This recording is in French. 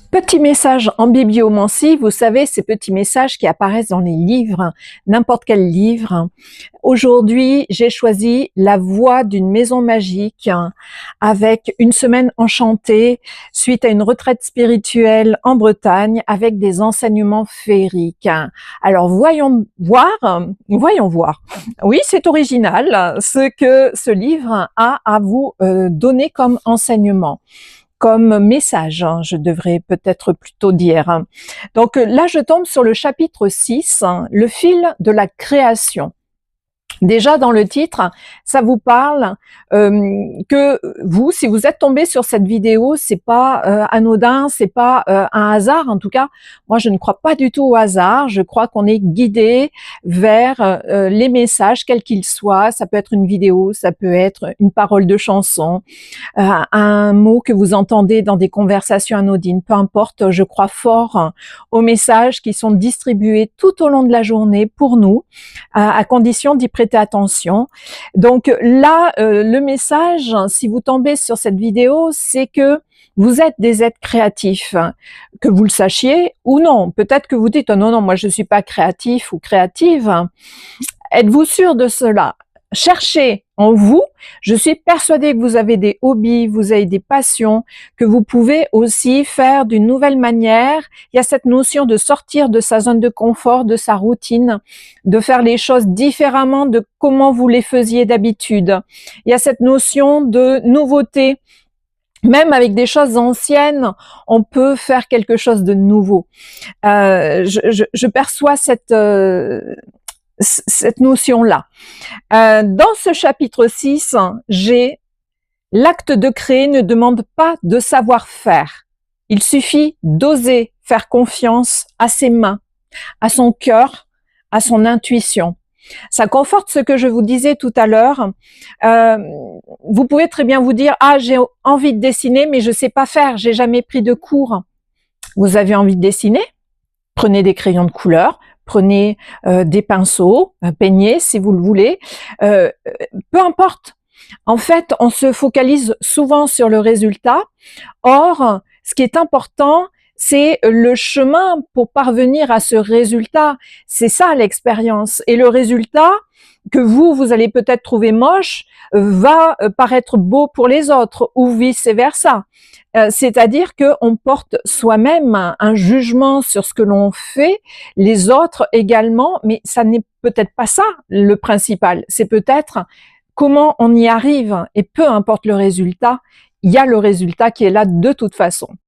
Petits messages en bibliomancie, vous savez, ces petits messages qui apparaissent dans les livres, n'importe quel livre. Aujourd'hui, j'ai choisi La Voix d'une maison magique avec une semaine enchantée suite à une retraite spirituelle en Bretagne avec des enseignements féeriques. Alors, voyons voir. Oui, c'est original ce que ce livre a à vous donner comme enseignement. Comme message, je devrais peut-être plutôt dire. Donc là, je tombe sur le chapitre 6, le fil de la création. Déjà dans le titre, ça vous parle que vous, si vous êtes tombé sur cette vidéo, c'est pas anodin, c'est pas un hasard. En tout cas, moi, je ne crois pas du tout au hasard. Je crois qu'on est guidé vers les messages, quels qu'ils soient. Ça peut être une vidéo, ça peut être une parole de chanson, un mot que vous entendez dans des conversations anodines. Peu importe, je crois fort aux messages qui sont distribués tout au long de la journée pour nous, à condition d'y prêter attention. Donc là, le message, si vous tombez sur cette vidéo, c'est que vous êtes des êtres créatifs, que vous le sachiez ou non. Peut-être que vous dites, oh non, moi je ne suis pas créatif ou créative. Êtes-vous sûr de cela? Cherchez en vous. Je suis persuadée que vous avez des hobbies, vous avez des passions, que vous pouvez aussi faire d'une nouvelle manière. Il y a cette notion de sortir de sa zone de confort, de sa routine, de faire les choses différemment de comment vous les faisiez d'habitude. Il y a cette notion de nouveauté. Même avec des choses anciennes, on peut faire quelque chose de nouveau. Je perçois cette notion-là. Dans ce chapitre 6, j'ai l'acte de créer ne demande pas de savoir-faire. Il suffit d'oser faire confiance à ses mains, à son cœur, à son intuition. Ça conforte ce que je vous disais tout à l'heure. Vous pouvez très bien vous dire « Ah, j'ai envie de dessiner, mais je sais pas faire, j'ai jamais pris de cours. » Vous avez envie de dessiner? Prenez des crayons de couleur, prenez des pinceaux, peignez si vous le voulez, peu importe. En fait, on se focalise souvent sur le résultat. Or, ce qui est important, c'est le chemin pour parvenir à ce résultat. C'est ça l'expérience. Et le résultat que vous allez peut-être trouver moche, va paraître beau pour les autres ou vice-versa. C'est-à-dire qu'on porte soi-même un jugement sur ce que l'on fait, les autres également, mais ça n'est peut-être pas ça le principal. C'est peut-être comment on y arrive, et peu importe le résultat, il y a le résultat qui est là de toute façon.